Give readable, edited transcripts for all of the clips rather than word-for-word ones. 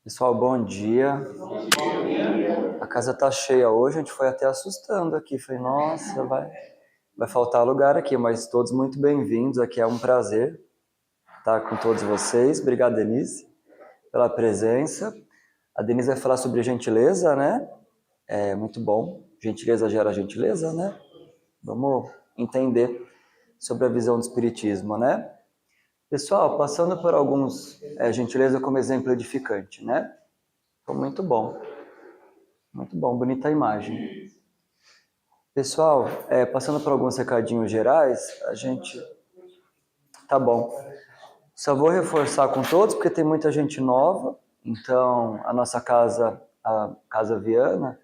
Pessoal, bom dia. A casa tá cheia hoje, a gente foi até assustando aqui. Falei, nossa, vai faltar lugar aqui, mas todos muito bem-vindos. Aqui é um prazer estar com todos vocês. Obrigado, Denise, pela presença. A Denise vai falar sobre gentileza, né? É muito bom. Gentileza gera gentileza, né? Vamos entender sobre a visão do Espiritismo, né? Pessoal, passando por alguns gentileza como exemplo edificante, né? Foi muito bom, bonita a imagem. Pessoal, passando por alguns recadinhos gerais, a gente... Tá bom. Só vou reforçar com todos, porque tem muita gente nova, então a nossa casa, a Casa Viana,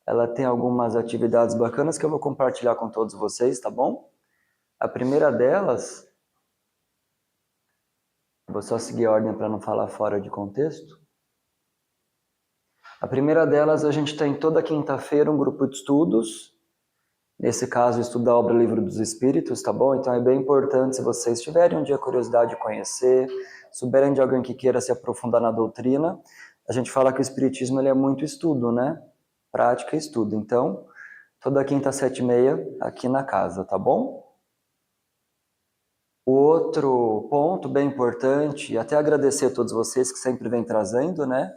ela tem algumas atividades bacanas que eu vou compartilhar com todos vocês, tá bom? A primeira delas, vou só seguir a ordem para não falar fora de contexto. A primeira delas, a gente tem toda quinta-feira um grupo de estudos, nesse caso, estudar a obra Livro dos Espíritos, tá bom? Então é bem importante, se vocês tiverem um dia curiosidade de conhecer, souberem de alguém que queira se aprofundar na doutrina, a gente fala que o Espiritismo ele é muito estudo, né? Prática e estudo. Então, toda quinta às 7h30 aqui na casa, tá bom? O outro ponto bem importante, e até agradecer a todos vocês que sempre vêm trazendo, né?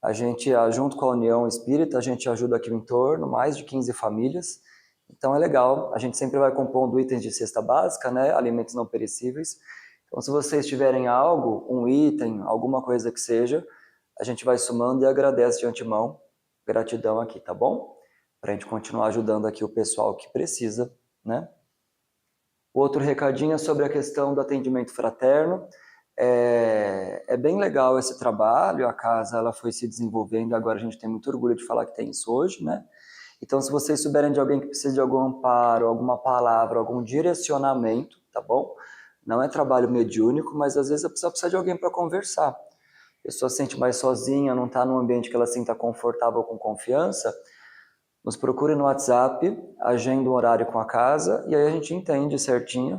A gente, junto com a União Espírita, a gente ajuda aqui no entorno, mais de 15 famílias. Então é legal, a gente sempre vai compondo itens de cesta básica, né? Alimentos não perecíveis. Então se vocês tiverem algo, um item, alguma coisa que seja, a gente vai somando e agradece de antemão. Gratidão aqui, tá bom? Para a gente continuar ajudando aqui o pessoal que precisa, né? Outro recadinho é sobre a questão do atendimento fraterno. É bem legal esse trabalho, a casa ela foi se desenvolvendo, agora a gente tem muito orgulho de falar que tem isso hoje, né? Então, se vocês souberem de alguém que precisa de algum amparo, alguma palavra, algum direcionamento, tá bom? Não é trabalho mediúnico, mas às vezes a pessoa precisa de alguém para conversar. A pessoa se sente mais sozinha, não está num ambiente que ela se sinta confortável, com confiança, nos procure no WhatsApp, agenda um horário com a casa, e aí a gente entende certinho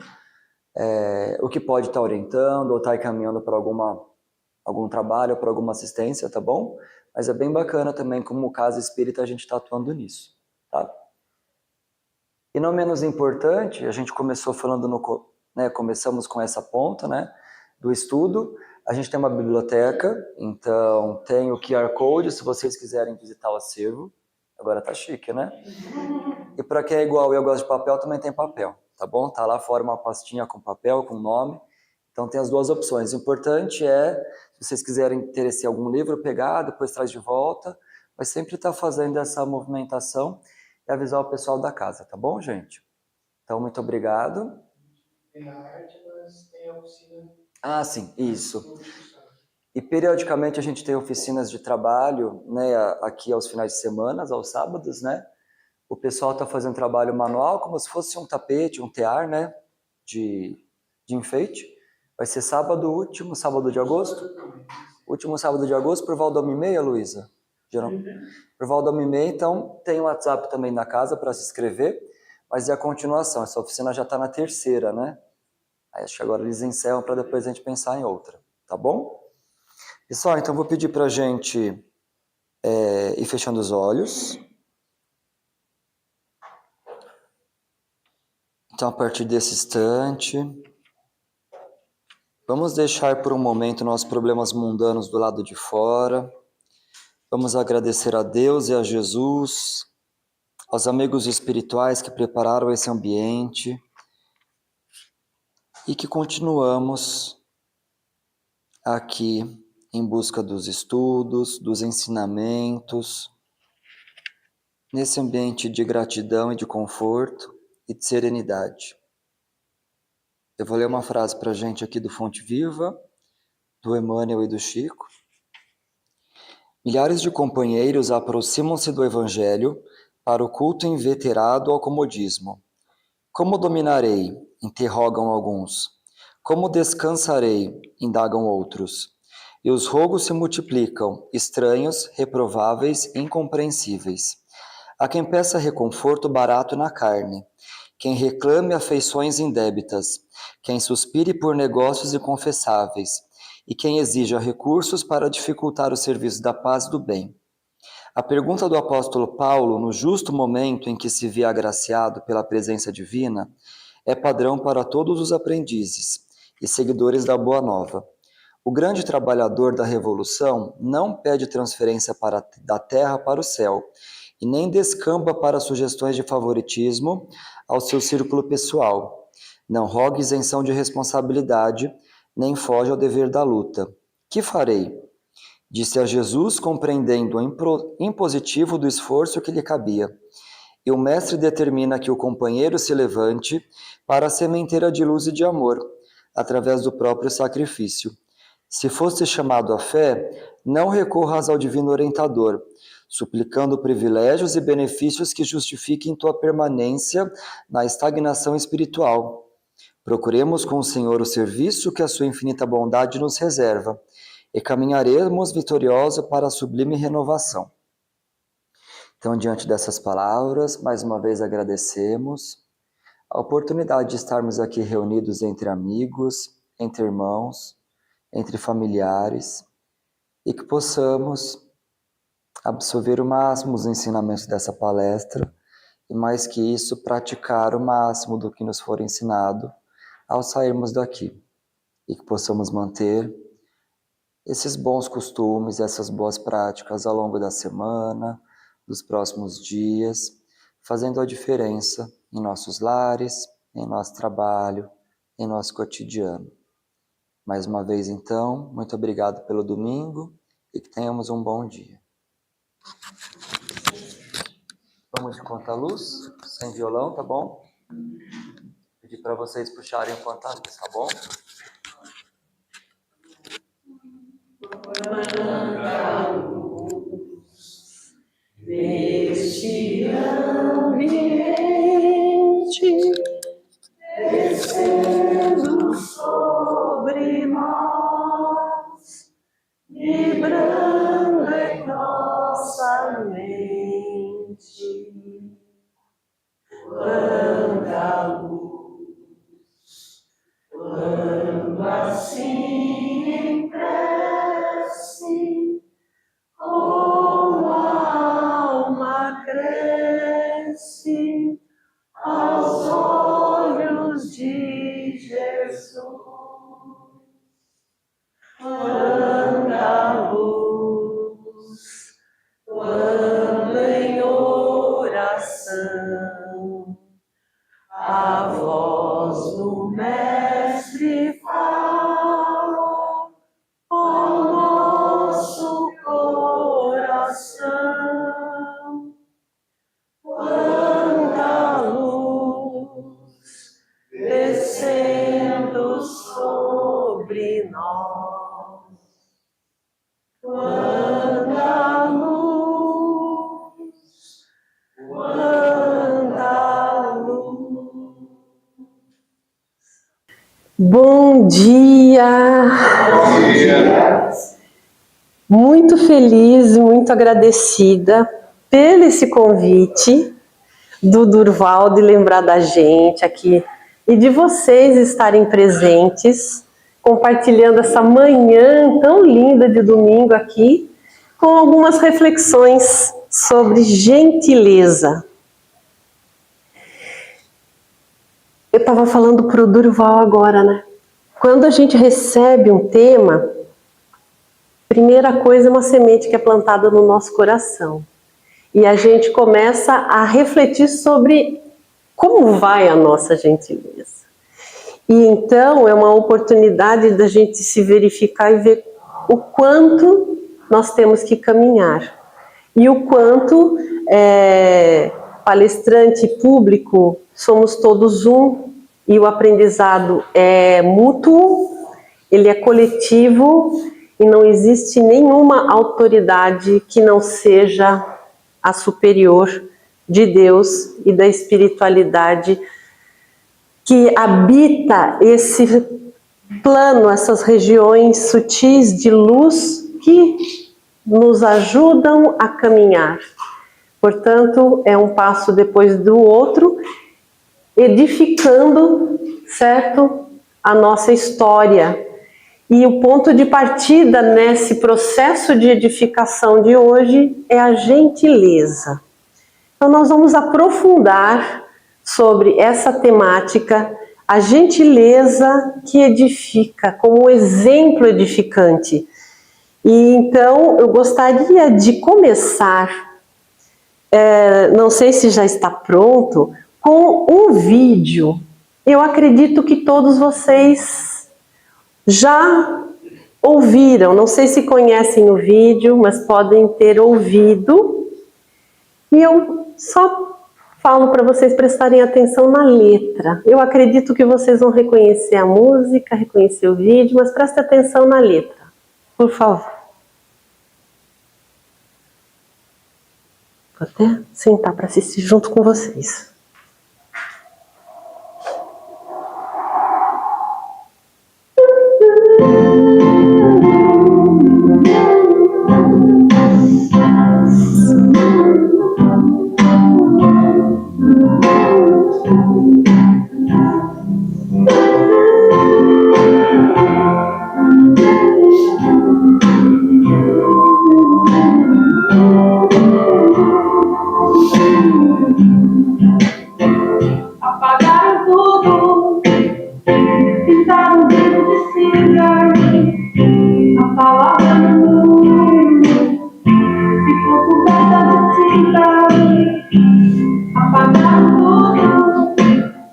o que pode estar orientando ou estar encaminhando para algum trabalho ou para alguma assistência, tá bom? Mas é bem bacana também, como Casa Espírita, a gente está atuando nisso, tá? E não menos importante, a gente começou falando começamos com essa ponta, né, do estudo. A gente tem uma biblioteca, então tem o QR Code, se vocês quiserem visitar o acervo. Agora tá chique, né? E para quem é igual eu gosto de papel, também tem papel, tá bom? Tá lá fora uma pastinha com papel, com nome. Então tem as duas opções. O importante é, se vocês quiserem ter algum livro, pegar, depois traz de volta, mas sempre estar fazendo essa movimentação e avisar o pessoal da casa, tá bom, gente? Então, muito obrigado. Tem a arte, mas tem a oficina. Ah, sim, isso. E periodicamente a gente tem oficinas de trabalho, né, aqui aos finais de semana, aos sábados, né? O pessoal está fazendo trabalho manual, como se fosse um tapete, um tear, né, de enfeite. Vai ser último sábado de agosto. Último sábado de agosto, por volta da 1h30, Luísa? Por volta da 1h30, então tem o WhatsApp também na casa para se inscrever, mas é a continuação, essa oficina já está na terceira, né? Aí acho que agora eles encerram para depois a gente pensar em outra, tá bom? Pessoal, então vou pedir para a gente ir fechando os olhos. Então, a partir desse instante, vamos deixar por um momento nossos problemas mundanos do lado de fora. Vamos agradecer a Deus e a Jesus, aos amigos espirituais que prepararam esse ambiente e que continuamos aqui em busca dos estudos, dos ensinamentos, nesse ambiente de gratidão e de conforto e de serenidade. Eu vou ler uma frase para a gente aqui do Fonte Viva, do Emmanuel e do Chico. Milhares de companheiros aproximam-se do Evangelho para o culto inveterado ao comodismo. Como dominarei? Interrogam alguns. Como descansarei? Indagam outros. E os rogos se multiplicam, estranhos, reprováveis, incompreensíveis. Há quem peça reconforto barato na carne, quem reclame afeições indébitas, quem suspire por negócios inconfessáveis, e quem exija recursos para dificultar o serviço da paz e do bem. A pergunta do apóstolo Paulo, no justo momento em que se vê agraciado pela presença divina, é padrão para todos os aprendizes e seguidores da Boa Nova. O grande trabalhador da revolução não pede transferência da terra para o céu e nem descamba para sugestões de favoritismo ao seu círculo pessoal. Não rogue isenção de responsabilidade, nem foge ao dever da luta. Que farei? Disse a Jesus, compreendendo o impositivo do esforço que lhe cabia. E o mestre determina que o companheiro se levante para a sementeira de luz e de amor, através do próprio sacrifício. Se fosse chamado à fé, não recorras ao divino orientador, suplicando privilégios e benefícios que justifiquem tua permanência na estagnação espiritual. Procuremos com o Senhor o serviço que a sua infinita bondade nos reserva, e caminharemos vitoriosos para a sublime renovação. Então, diante dessas palavras, mais uma vez agradecemos a oportunidade de estarmos aqui reunidos entre amigos, entre irmãos, entre familiares, e que possamos absorver o máximo os ensinamentos dessa palestra, e mais que isso, praticar o máximo do que nos for ensinado ao sairmos daqui, e que possamos manter esses bons costumes, essas boas práticas ao longo da semana, dos próximos dias, fazendo a diferença em nossos lares, em nosso trabalho, em nosso cotidiano. Mais uma vez, então, muito obrigado pelo domingo e que tenhamos um bom dia. Vamos de conta-luz, sem violão, tá bom? Pedir para vocês puxarem o conta-luz, tá bom? Deste ambiente, descendo sobre nós, vibrando em nossa mente, quanta luz, quando assim em prece, como a alma cresce aos olhos de Jesus. Quanta luz, quando em oração a voz do Mestre fala ao nosso coração. Quanta luz descendo sobre nós. Quanta luz, quanta luz. Bom dia! Bom dia! Muito feliz, muito agradecida pelo esse convite do Durval de lembrar da gente aqui e de vocês estarem presentes, compartilhando essa manhã tão linda de domingo aqui, com algumas reflexões sobre gentileza. Eu estava falando para o Durval agora, né? Quando a gente recebe um tema, primeira coisa é uma semente que é plantada no nosso coração. E a gente começa a refletir sobre como vai a nossa gentileza. E então é uma oportunidade da gente se verificar e ver o quanto nós temos que caminhar. E o quanto palestrante e público somos todos um, e o aprendizado é mútuo, ele é coletivo, e não existe nenhuma autoridade que não seja a superior de Deus e da espiritualidade que habita esse plano, essas regiões sutis de luz que nos ajudam a caminhar. Portanto, é um passo depois do outro, edificando, certo, a nossa história. E o ponto de partida nesse processo de edificação de hoje é a gentileza. Então nós vamos aprofundar sobre essa temática, a gentileza que edifica, como um exemplo edificante. E então eu gostaria de começar, não sei se já está pronto, com um vídeo. Eu acredito que todos vocês já ouviram, não sei se conhecem o vídeo, mas podem ter ouvido. E eu só falo para vocês prestarem atenção na letra. Eu acredito que vocês vão reconhecer a música, reconhecer o vídeo, mas prestem atenção na letra, por favor. Vou até sentar para assistir junto com vocês. Apagaram tudo, pintaram dedo de cinza, a palavra no mundo ficou coberta de tinta. Apagaram tudo,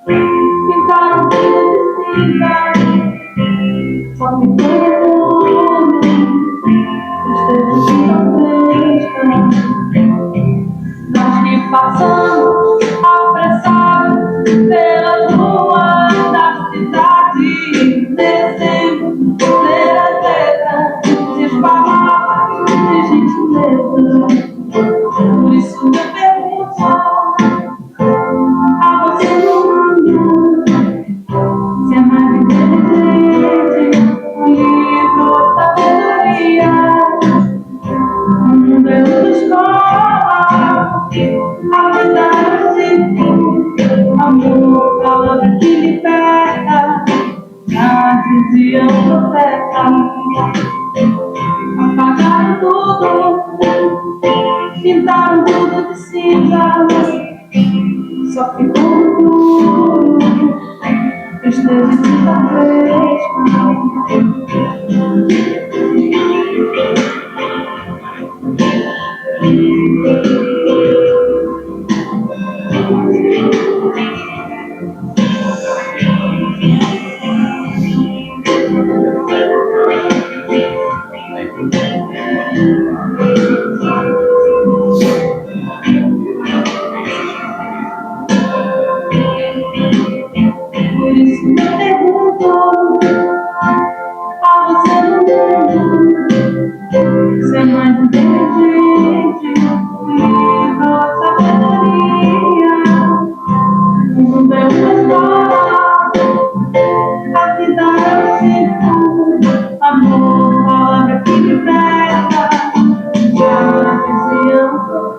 pintaram dedo de cinza, só ficou fresca. Nós que passamos apressados pelas ruas da cidade, descemos ler as letras e as palavras de gentileza. Por isso eu pergunto a você no mundo, se é mais inteligente um livro ou sabedoria. O mundo é uma escola, a vida é um amor, palavra que liberta, já dizia o profeta. Apagaram tudo, pintaram tudo de cinza, só ficou tudo, esteja de fresca. Por isso eu pergunto a você no mundo, se é mais inteligente livro ou sabedoria. O mundo é uma escola, a vida é um ciclo, amor, palavra que liberta, já dizia o profeta.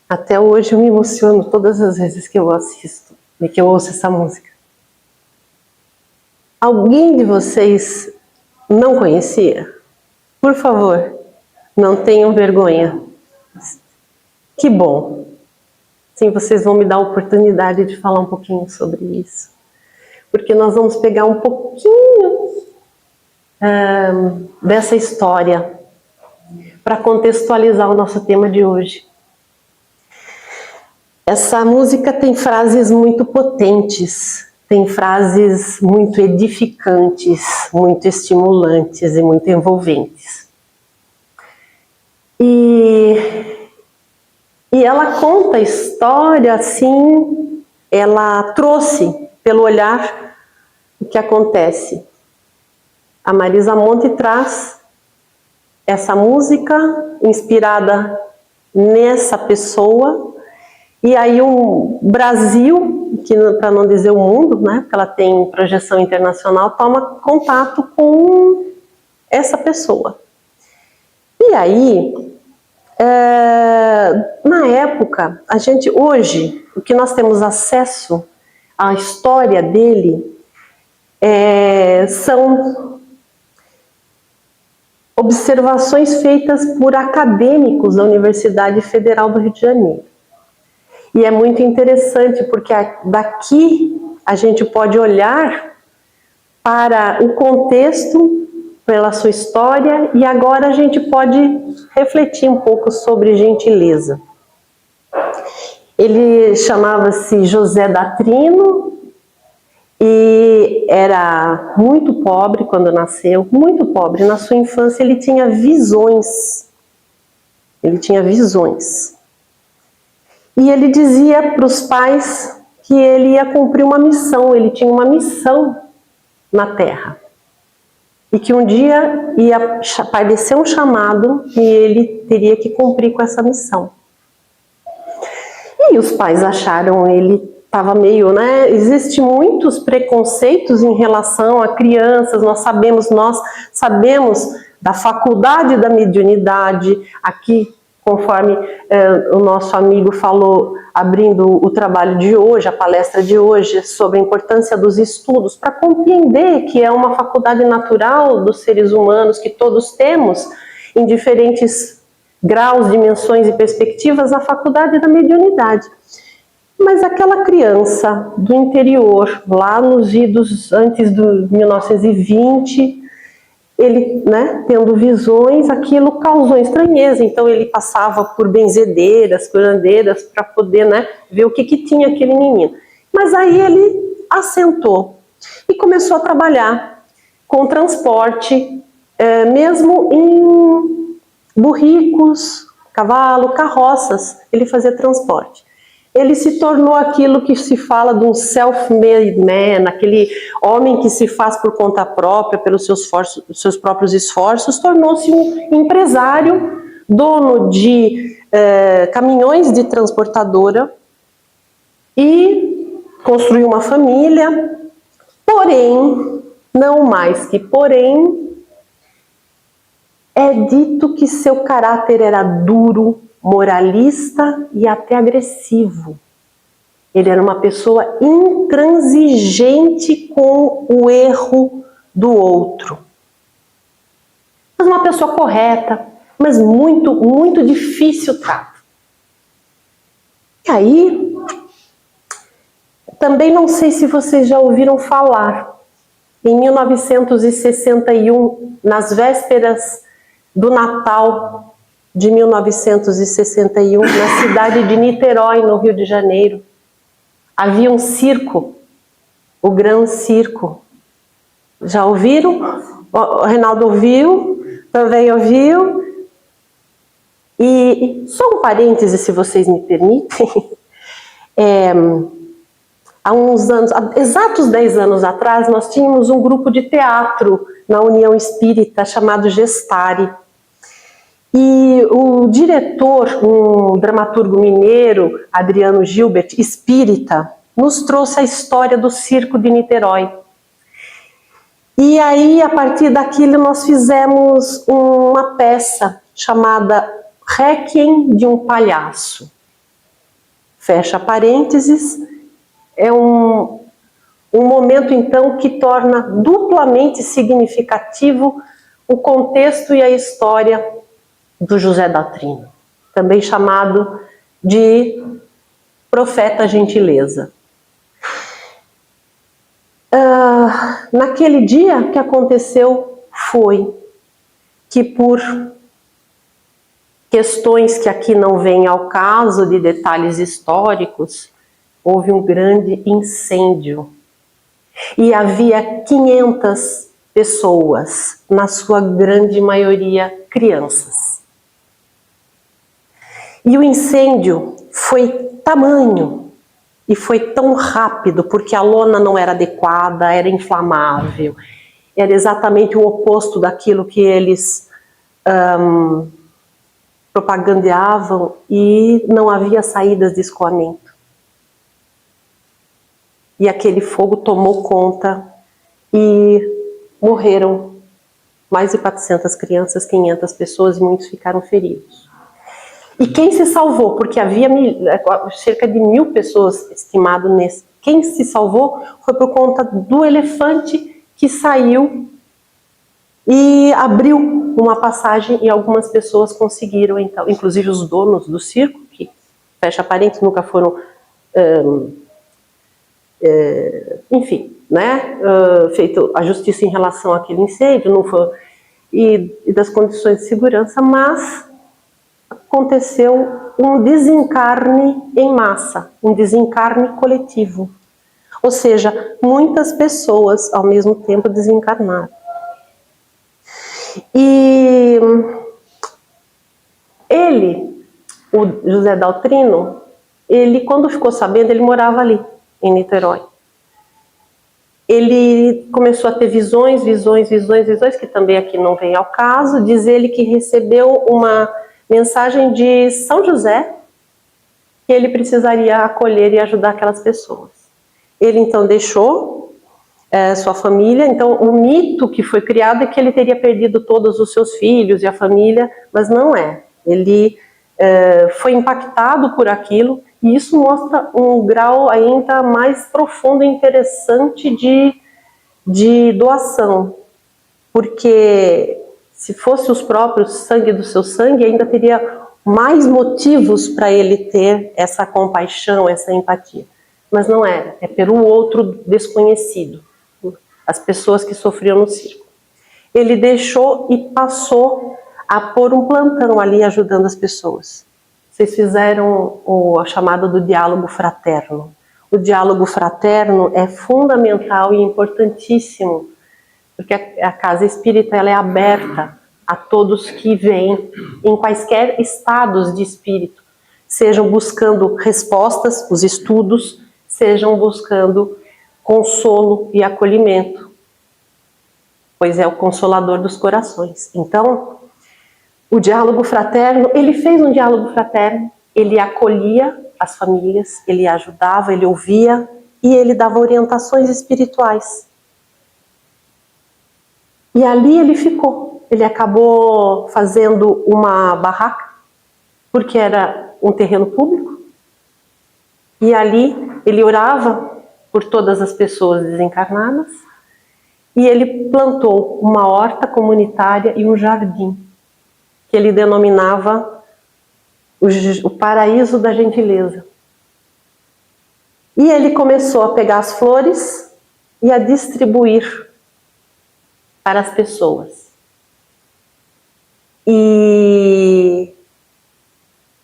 Até hoje eu me emociono todas as vezes que eu assisto e que eu ouço essa música. Alguém de vocês não conhecia? Por favor, não tenham vergonha. Que bom. Sim, vocês vão me dar a oportunidade de falar um pouquinho sobre isso. Porque nós vamos pegar um pouquinho dessa história para contextualizar o nosso tema de hoje. Essa música tem frases muito potentes, tem frases muito edificantes, muito estimulantes e muito envolventes. E ela conta a história assim, ela trouxe pelo olhar o que acontece. A Marisa Monte traz essa música inspirada nessa pessoa. E aí o Brasil que para não dizer o mundo, né, porque ela tem projeção internacional, toma contato com essa pessoa. E aí, na época, hoje, o que nós temos acesso à história dele são observações feitas por acadêmicos da Universidade Federal do Rio de Janeiro. E é muito interessante, porque daqui a gente pode olhar para o contexto, pela sua história, e agora a gente pode refletir um pouco sobre gentileza. Ele chamava-se José Datrino e era muito pobre quando nasceu, muito pobre. Na sua infância ele tinha visões. Ele tinha visões. E ele dizia para os pais que ele ia cumprir uma missão, ele tinha uma missão na Terra. E que um dia ia aparecer um chamado e ele teria que cumprir com essa missão. E os pais acharam ele estava meio, né? Existem muitos preconceitos em relação a crianças, nós sabemos da faculdade da mediunidade, aqui, conforme o nosso amigo falou, abrindo o trabalho de hoje, a palestra de hoje, sobre a importância dos estudos, para compreender que é uma faculdade natural dos seres humanos, que todos temos, em diferentes graus, dimensões e perspectivas, a faculdade da mediunidade. Mas aquela criança do interior, lá nos idos antes de 1920, ele, né, tendo visões, aquilo causou estranheza. Então ele passava por benzedeiras, curandeiras, para poder, né, ver o que tinha aquele menino. Mas aí ele assentou e começou a trabalhar com transporte, mesmo em burricos, cavalo, carroças, ele fazia transporte. Ele se tornou aquilo que se fala de um self-made man, aquele homem que se faz por conta própria, pelos seus próprios esforços, tornou-se um empresário, dono de caminhões de transportadora e construiu uma família, porém, não mais que porém, é dito que seu caráter era duro, moralista e até agressivo. Ele era uma pessoa intransigente com o erro do outro. Mas uma pessoa correta, mas muito, muito difícil o trato. E aí, também não sei se vocês já ouviram falar, em 1961, nas vésperas do Natal de 1961, na cidade de Niterói, no Rio de Janeiro, havia um circo, o Gran Circo. Já ouviram? O Reinaldo ouviu, também ouviu. E só um parêntese, se vocês me permitem. Há uns anos, exatos 10 anos atrás, nós tínhamos um grupo de teatro na União Espírita chamado Gestare. E o diretor, um dramaturgo mineiro, Adriano Gilbert, espírita, nos trouxe a história do circo de Niterói. E aí, a partir daquilo, nós fizemos uma peça chamada Réquiem de um Palhaço. Fecha parênteses. É um momento, então, que torna duplamente significativo o contexto e a história do José Datrino, também chamado de Profeta Gentileza. Naquele dia, o que aconteceu foi que, por questões que aqui não vêm ao caso de detalhes históricos, houve um grande incêndio e havia 500 pessoas, na sua grande maioria crianças. E o incêndio foi tamanho e foi tão rápido, porque a lona não era adequada, era inflamável, era exatamente o oposto daquilo que eles propagandeavam, e não havia saídas de escoamento. e aquele fogo tomou conta e morreram mais de 400 crianças, 500 pessoas e muitos ficaram feridos. E quem se salvou? Porque havia cerca de 1000 pessoas estimado nesse. Quem se salvou foi por conta do elefante que saiu e abriu uma passagem e algumas pessoas conseguiram, então, inclusive os donos do circo, que, fecha parênteses, nunca foram, enfim, né, feito a justiça em relação àquele incêndio, não foi, e das condições de segurança, mas aconteceu um desencarne em massa, um desencarne coletivo. Ou seja, muitas pessoas ao mesmo tempo desencarnaram. E ele, o José Daltrino, ele, quando ficou sabendo, ele morava ali, em Niterói. Ele começou a ter visões, que também aqui não vem ao caso. Diz ele que recebeu uma mensagem de São José, que ele precisaria acolher e ajudar aquelas pessoas. Ele então deixou sua família. Então o mito que foi criado é que ele teria perdido todos os seus filhos e a família, mas não é. Ele foi impactado por aquilo, e isso mostra um grau ainda mais profundo e interessante de doação, porque se fosse os próprios sangue do seu sangue, ainda teria mais motivos para ele ter essa compaixão, essa empatia. Mas não era, é pelo outro desconhecido, as pessoas que sofriam no circo. Ele deixou e passou a pôr um plantão ali ajudando as pessoas. Vocês fizeram a chamada do diálogo fraterno. O diálogo fraterno é fundamental e importantíssimo, porque a casa espírita ela é aberta a todos que vêm em quaisquer estados de espírito, sejam buscando respostas, os estudos, sejam buscando consolo e acolhimento, pois é o consolador dos corações. Então, o diálogo fraterno, ele fez um diálogo fraterno, ele acolhia as famílias, ele ajudava, ele ouvia e ele dava orientações espirituais. E ali ele ficou. Ele acabou fazendo uma barraca, porque era um terreno público, e ali ele orava por todas as pessoas desencarnadas, e ele plantou uma horta comunitária e um jardim, que ele denominava o paraíso da gentileza. E ele começou a pegar as flores e a distribuir para as pessoas. E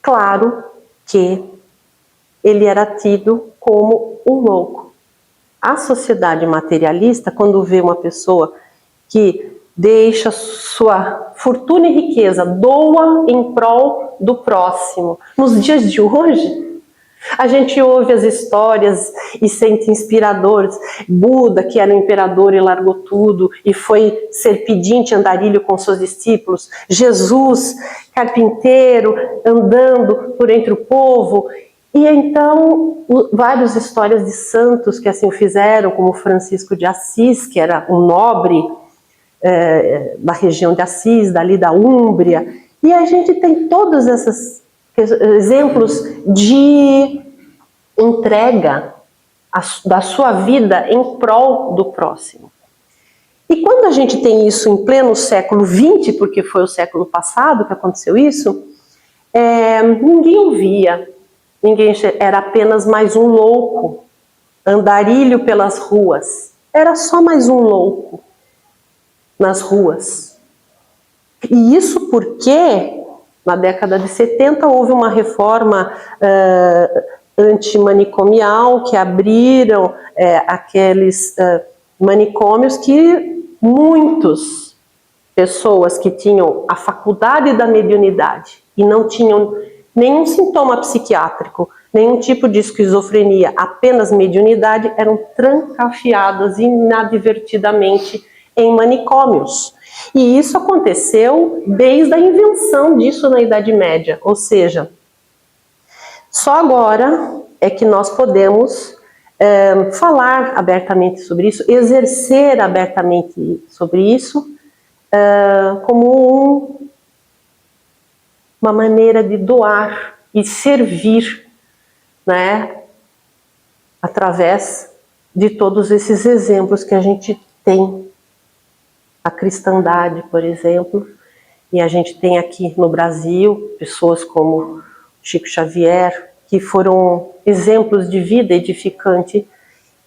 claro que ele era tido como um louco. A sociedade materialista, quando vê uma pessoa que deixa sua fortuna e riqueza, doa em prol do próximo. Nos dias de hoje, a gente ouve as histórias e sente inspiradores. Buda, que era um imperador e largou tudo e foi ser pedinte andarilho com seus discípulos. Jesus, carpinteiro, andando por entre o povo. E então, várias histórias de santos que assim o fizeram, como Francisco de Assis, que era um nobre da região de Assis, dali da Úmbria. E a gente tem todos esses exemplos de entrega da sua vida em prol do próximo. E quando a gente tem isso em pleno século XX, porque foi o século passado que aconteceu isso, ninguém ouvia, ninguém era apenas mais um louco, andarilho pelas ruas, era só mais um louco nas ruas. E isso porque na década de 70 houve uma reforma antimanicomial, que abriram aqueles manicômios que muitas pessoas que tinham a faculdade da mediunidade e não tinham nenhum sintoma psiquiátrico, nenhum tipo de esquizofrenia, apenas mediunidade, eram trancafiadas inadvertidamente em manicômios. E isso aconteceu desde a invenção disso na Idade Média, ou seja, só agora é que nós podemos falar abertamente sobre isso, exercer abertamente sobre isso, como uma maneira de doar e servir, né, através de todos esses exemplos que a gente tem. A cristandade, por exemplo, e a gente tem aqui no Brasil pessoas como Chico Xavier, que foram exemplos de vida edificante.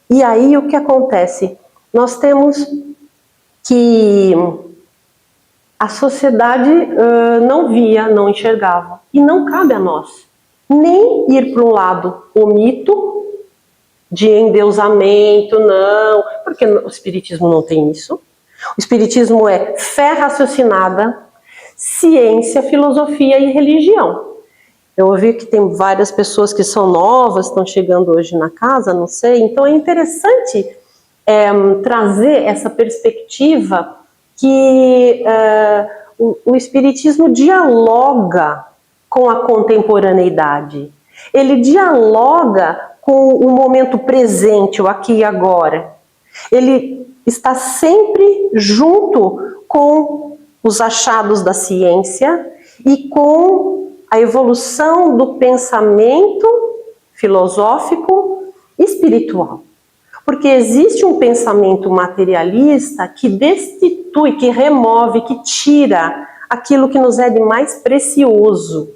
E aí o que acontece? Nós temos que a sociedade não via, não enxergava. E não cabe a nós nem ir para um lado o mito de endeusamento, não, porque o Espiritismo não tem isso. O Espiritismo é fé raciocinada, ciência, filosofia e religião. Eu ouvi que tem várias pessoas que são novas, estão chegando hoje na casa, não sei. Então é interessante trazer essa perspectiva que o Espiritismo dialoga com a contemporaneidade. Ele dialoga com o momento presente, o aqui e agora. Ele está sempre junto com os achados da ciência e com a evolução do pensamento filosófico espiritual. Porque existe um pensamento materialista que destitui, que remove, que tira aquilo que nos é de mais precioso,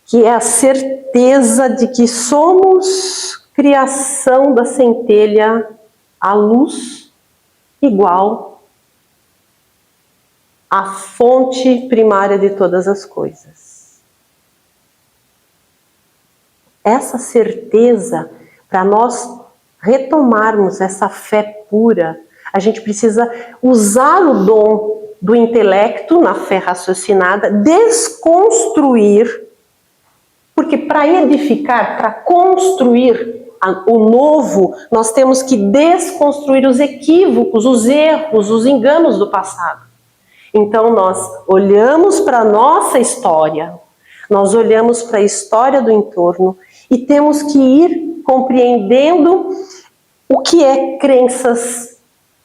que é a certeza de que somos criação da centelha à luz igual à fonte primária de todas as coisas. Essa certeza, para nós retomarmos essa fé pura, a gente precisa usar o dom do intelecto na fé raciocinada, desconstruir, porque para edificar, para construir o novo, nós temos que desconstruir os equívocos, os erros, os enganos do passado. Então nós olhamos para a nossa história, nós olhamos para a história do entorno e temos que ir compreendendo o que é crenças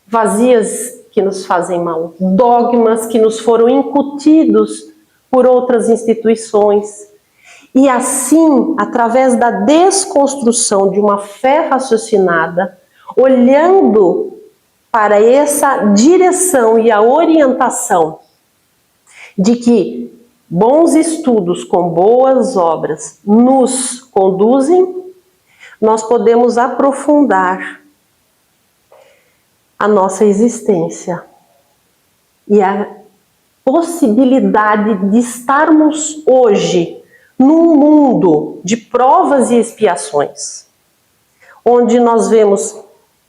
vazias que nos fazem mal, dogmas que nos foram incutidos por outras instituições. E assim, através da desconstrução de uma fé raciocinada, olhando para essa direção e a orientação de que bons estudos com boas obras nos conduzem, nós podemos aprofundar a nossa existência e a possibilidade de estarmos hoje num mundo de provas e expiações, onde nós vemos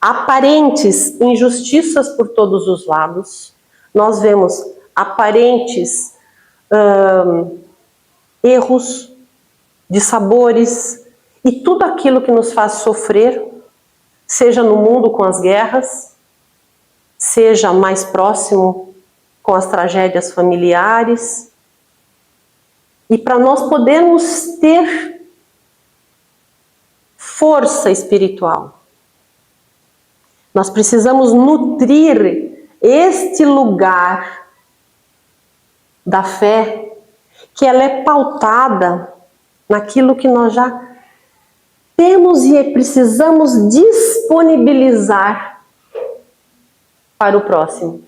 aparentes injustiças por todos os lados, nós vemos aparentes erros, dissabores e tudo aquilo que nos faz sofrer, seja no mundo com as guerras, seja mais próximo com as tragédias familiares. E para nós podermos ter força espiritual, nós precisamos nutrir este lugar da fé, que ela é pautada naquilo que nós já temos e precisamos disponibilizar para o próximo.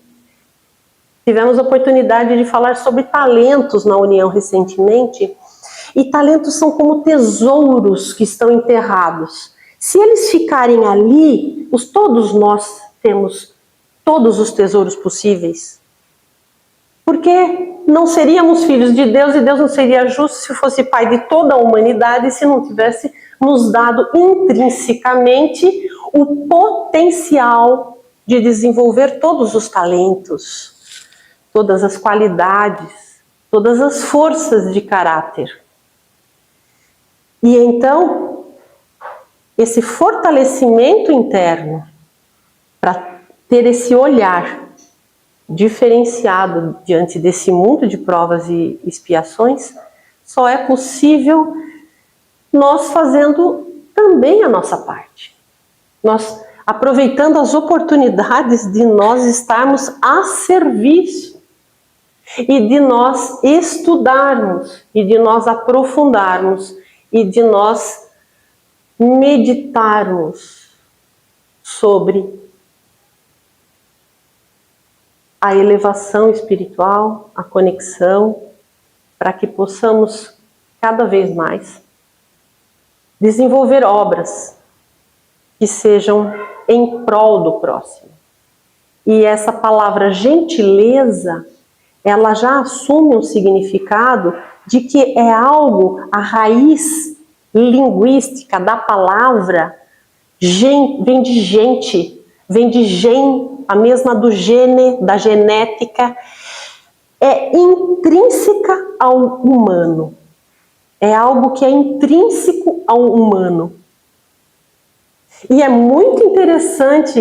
Tivemos a oportunidade de falar sobre talentos na União recentemente, e talentos são como tesouros que estão enterrados. Se eles ficarem ali, todos nós temos todos os tesouros possíveis. Porque não seríamos filhos de Deus, e Deus não seria justo se fosse pai de toda a humanidade, se não tivesse nos dado intrinsecamente o potencial de desenvolver todos os talentos, todas as qualidades, todas as forças de caráter. E então, esse fortalecimento interno, para ter esse olhar diferenciado diante desse mundo de provas e expiações, só é possível nós fazendo também a nossa parte. Nós aproveitando as oportunidades de nós estarmos a serviço e de nós estudarmos e de nós aprofundarmos e de nós meditarmos sobre a elevação espiritual, a conexão, para que possamos cada vez mais desenvolver obras que sejam em prol do próximo. E essa palavra gentileza, ela já assume um significado de que é algo, a raiz linguística da palavra vem de gente, vem de gen, a mesma do gene, da genética, é intrínseca ao humano. É algo que é intrínseco ao humano. E é muito interessante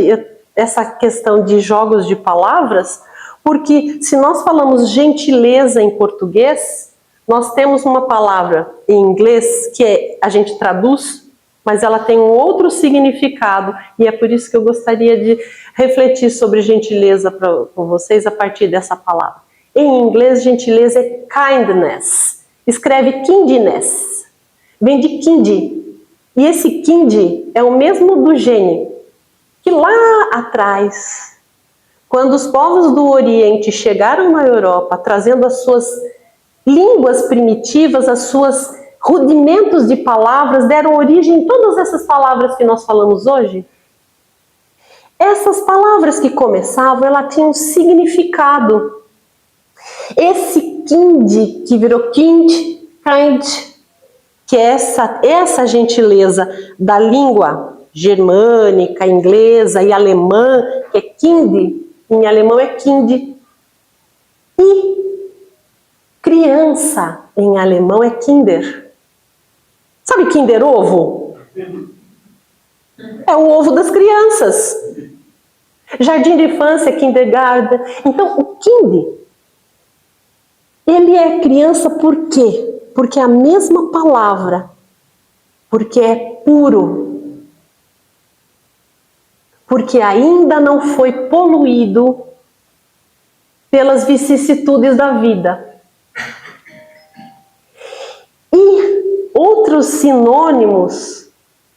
essa questão de jogos de palavras, porque se nós falamos gentileza em português, nós temos uma palavra em inglês que a gente traduz, mas ela tem um outro significado, e é por isso que eu gostaria de refletir sobre gentileza com vocês a partir dessa palavra. Em inglês, gentileza é kindness. Escreve kindness. Vem de kind. E esse kind é o mesmo do gene, que lá atrás, quando os povos do Oriente chegaram na Europa, trazendo as suas línguas primitivas, as suas rudimentos de palavras, deram origem a todas essas palavras que nós falamos hoje. Essas palavras que começavam, ela tinha um significado. Esse kind, que virou kind, que é essa gentileza da língua germânica, inglesa e alemã, que é kind, em alemão é kind. E criança em alemão é Kinder. Sabe Kinder Ovo? É o ovo das crianças. Jardim de infância, kindergarten. Então, o kind, ele é criança por quê? Porque é a mesma palavra. Porque é puro. Porque ainda não foi poluído pelas vicissitudes da vida. E outros sinônimos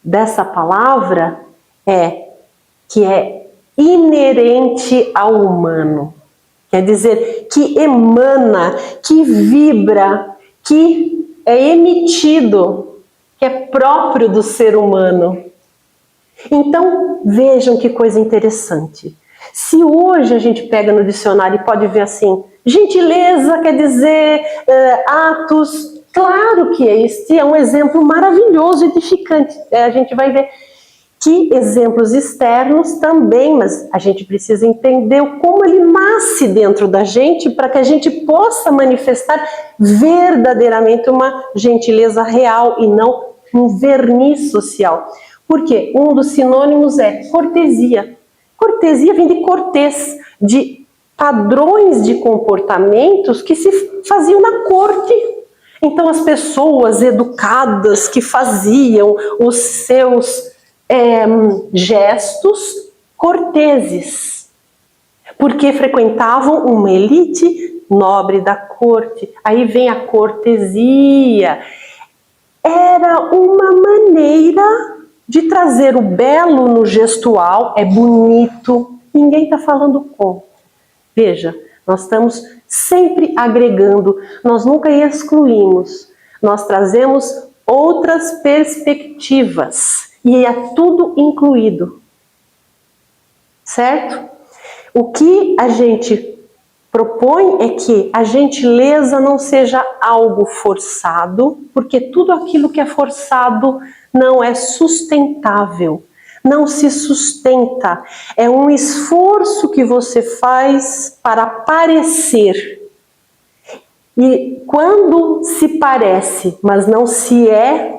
dessa palavra é que é inerente ao humano. Quer dizer, que emana, que vibra, que é emitido, que é próprio do ser humano. Então, vejam que coisa interessante. Se hoje a gente pega no dicionário e pode ver assim, gentileza quer dizer atos, claro que este é um exemplo maravilhoso e edificante. A gente vai ver que exemplos externos também, mas a gente precisa entender como ele nasce dentro da gente para que a gente possa manifestar verdadeiramente uma gentileza real e não um verniz social. Porque um dos sinônimos é cortesia. Cortesia vem de cortês, de padrões de comportamentos que se faziam na corte. Então as pessoas educadas que faziam os seus gestos corteses, porque frequentavam uma elite nobre da corte. Aí vem a cortesia. Era uma maneira de trazer o belo no gestual, é bonito, ninguém está falando contra. Veja, nós estamos sempre agregando, nós nunca excluímos, nós trazemos outras perspectivas e é tudo incluído, certo? O que a gente propõe é que a gentileza não seja algo forçado, porque tudo aquilo que é forçado não é sustentável, não se sustenta. É um esforço que você faz para parecer. E quando se parece, mas não se é,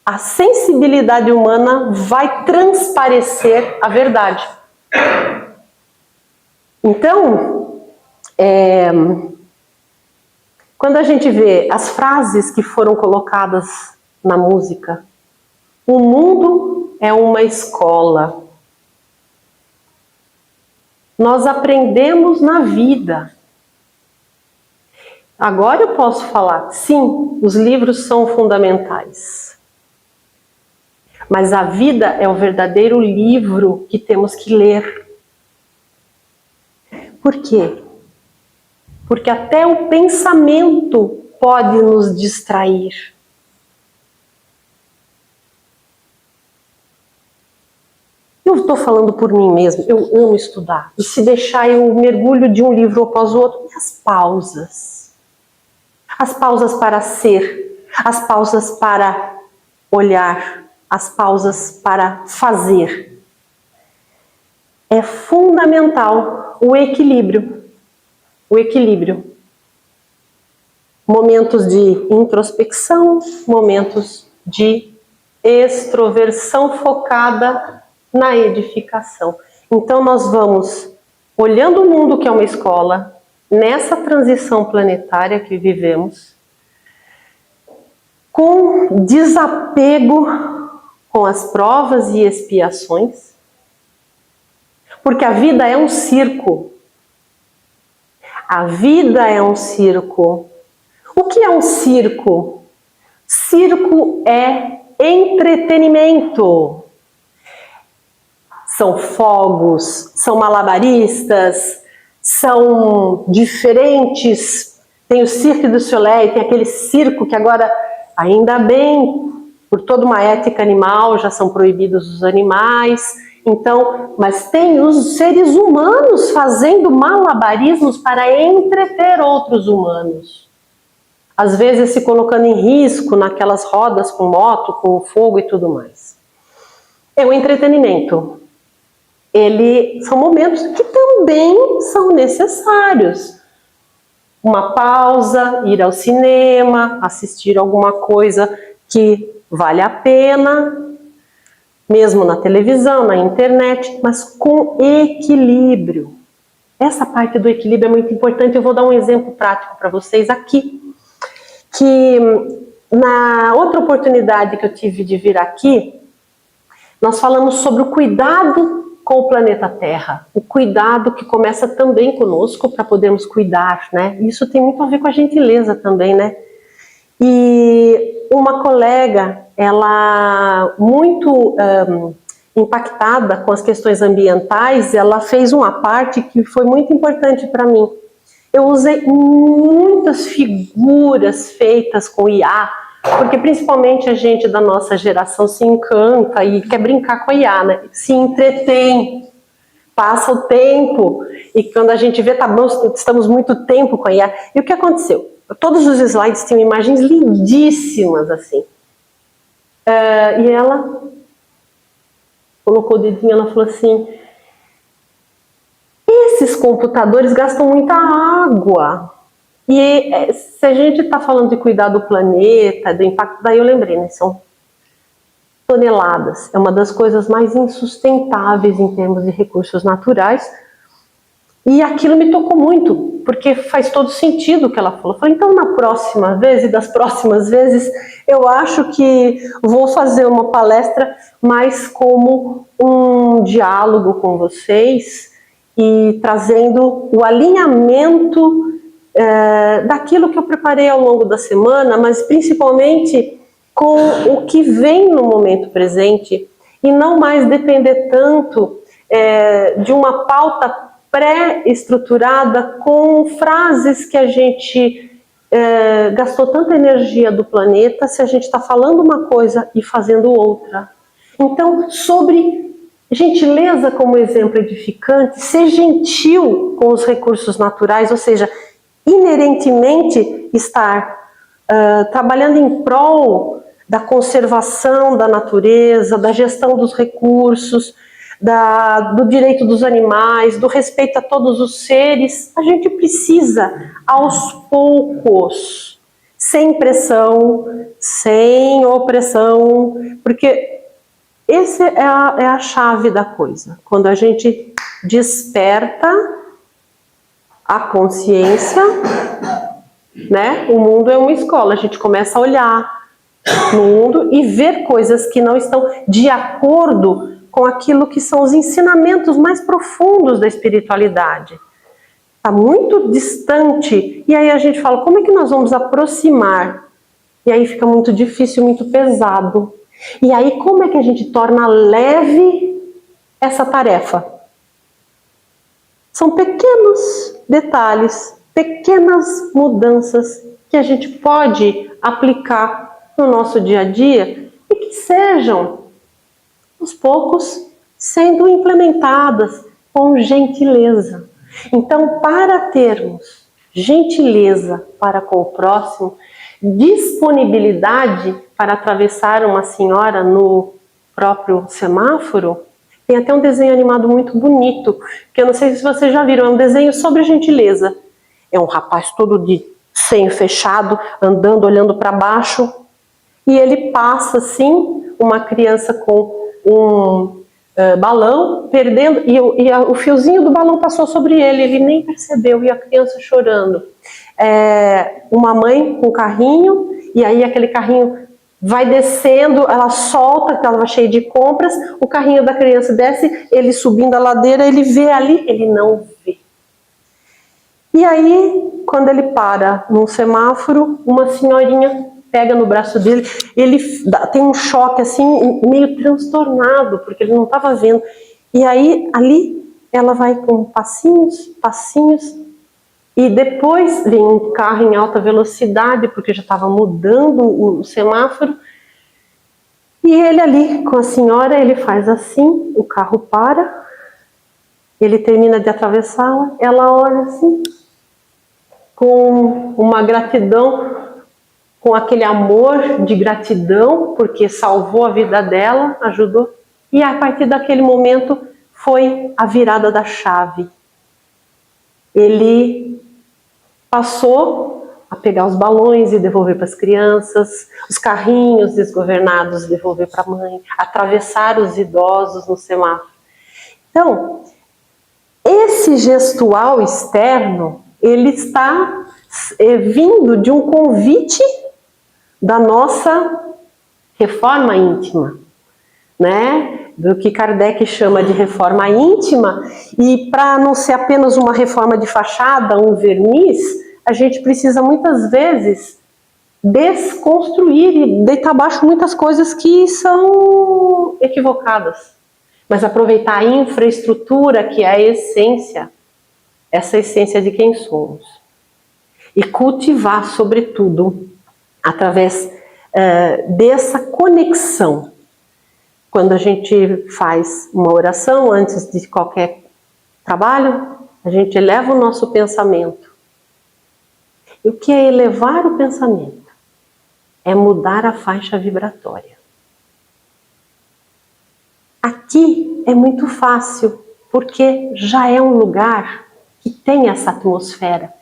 a sensibilidade humana vai transparecer a verdade. Então, quando a gente vê as frases que foram colocadas na música. O mundo é uma escola. Nós aprendemos na vida. Agora eu posso falar, sim, os livros são fundamentais. Mas a vida é o verdadeiro livro que temos que ler. Por quê? Porque até o pensamento pode nos distrair. Eu estou falando por mim mesmo, eu amo estudar. E se deixar, eu mergulho de um livro após o outro. E as pausas? As pausas para ser, as pausas para olhar, as pausas para fazer. É fundamental o equilíbrio. O equilíbrio. Momentos de introspecção, momentos de extroversão focada na edificação. Então nós vamos olhando o mundo que é uma escola, nessa transição planetária que vivemos, com desapego com as provas e expiações, porque a vida é um circo. A vida é um circo. O que é um circo? Circo é entretenimento. São fogos, são malabaristas, são diferentes. Tem o Cirque du Soleil, tem aquele circo que agora, ainda bem, por toda uma ética animal, já são proibidos os animais. Então, mas tem os seres humanos fazendo malabarismos para entreter outros humanos. Às vezes se colocando em risco naquelas rodas com moto, com fogo e tudo mais. É o entretenimento. São momentos que também são necessários. Uma pausa, ir ao cinema, assistir alguma coisa que vale a pena, mesmo na televisão, na internet, mas com equilíbrio. Essa parte do equilíbrio é muito importante. Eu vou dar um exemplo prático para vocês aqui, que na outra oportunidade que eu tive de vir aqui, nós falamos sobre o cuidado com o planeta Terra, o cuidado que começa também conosco para podermos cuidar, né? Isso tem muito a ver com a gentileza também, né? E uma colega, ela muito impactada com as questões ambientais, ela fez uma parte que foi muito importante para mim. Eu usei muitas figuras feitas com IA, porque principalmente a gente da nossa geração se encanta e quer brincar com a IA, né? Se entretém, passa o tempo, e quando a gente vê, tá bom, estamos muito tempo com a IA. E o que aconteceu? Todos os slides tinham imagens lindíssimas, assim. E ela colocou o dedinho, ela falou assim, esses computadores gastam muita água. E se a gente está falando de cuidar do planeta, do impacto, daí eu lembrei, né? São toneladas. É uma das coisas mais insustentáveis em termos de recursos naturais. E aquilo me tocou muito, porque faz todo sentido o que ela falou. Eu falei, então na próxima vez e das próximas vezes, eu acho que vou fazer uma palestra mais como um diálogo com vocês e trazendo o alinhamento daquilo que eu preparei ao longo da semana, mas principalmente com o que vem no momento presente e não mais depender tanto de uma pauta pré-estruturada com frases que a gente gastou tanta energia do planeta se a gente está falando uma coisa e fazendo outra. Então, sobre gentileza como exemplo edificante, ser gentil com os recursos naturais, ou seja, inerentemente estar trabalhando em prol da conservação da natureza, da gestão dos recursos, do direito dos animais, do respeito a todos os seres. A gente precisa, aos poucos, sem pressão, sem opressão, porque essa é a chave da coisa. Quando a gente desperta a consciência, né? O mundo é uma escola, a gente começa a olhar no mundo e ver coisas que não estão de acordo com aquilo que são os ensinamentos mais profundos da espiritualidade. Está muito distante, e aí a gente fala, como é que nós vamos aproximar? E aí fica muito difícil, muito pesado. E aí como é que a gente torna leve essa tarefa? São pequenos detalhes, pequenas mudanças que a gente pode aplicar no nosso dia a dia e que sejam, aos poucos, sendo implementadas com gentileza. Então, para termos gentileza para com o próximo, disponibilidade para atravessar uma senhora no próprio semáforo, tem até um desenho animado muito bonito, que eu não sei se vocês já viram, é um desenho sobre gentileza. É um rapaz todo de senho fechado, andando, olhando para baixo, e ele passa assim, uma criança com um balão, perdendo, e o fiozinho do balão passou sobre ele nem percebeu, e a criança chorando. Uma mãe com um carrinho, e aí aquele carrinho vai descendo, ela solta, ela estava cheia de compras, o carrinho da criança desce, ele subindo a ladeira, ele vê ali, ele não vê. E aí, quando ele para num semáforo, uma senhorinha pega no braço dele, ele tem um choque assim, meio transtornado, porque ele não estava vendo. E aí, ali, ela vai com passinhos, e depois vem um carro em alta velocidade, porque já estava mudando o semáforo, e ele ali, com a senhora, ele faz assim, o carro para, ele termina de atravessá-la, ela olha assim, com uma gratidão, com aquele amor de gratidão, porque salvou a vida dela, ajudou. E a partir daquele momento foi a virada da chave. Ele passou a pegar os balões e devolver para as crianças, os carrinhos desgovernados devolver para a mãe, atravessar os idosos no semáforo. Então, esse gestual externo, ele está vindo de um convite da nossa reforma íntima, né? Do que Kardec chama de reforma íntima, e para não ser apenas uma reforma de fachada, um verniz, a gente precisa muitas vezes desconstruir e deitar abaixo muitas coisas que são equivocadas, mas aproveitar a infraestrutura, que é a essência, essa essência de quem somos, e cultivar, sobretudo, através dessa conexão. Quando a gente faz uma oração antes de qualquer trabalho, a gente eleva o nosso pensamento. E o que é elevar o pensamento? É mudar a faixa vibratória. Aqui é muito fácil, porque já é um lugar que tem essa atmosfera.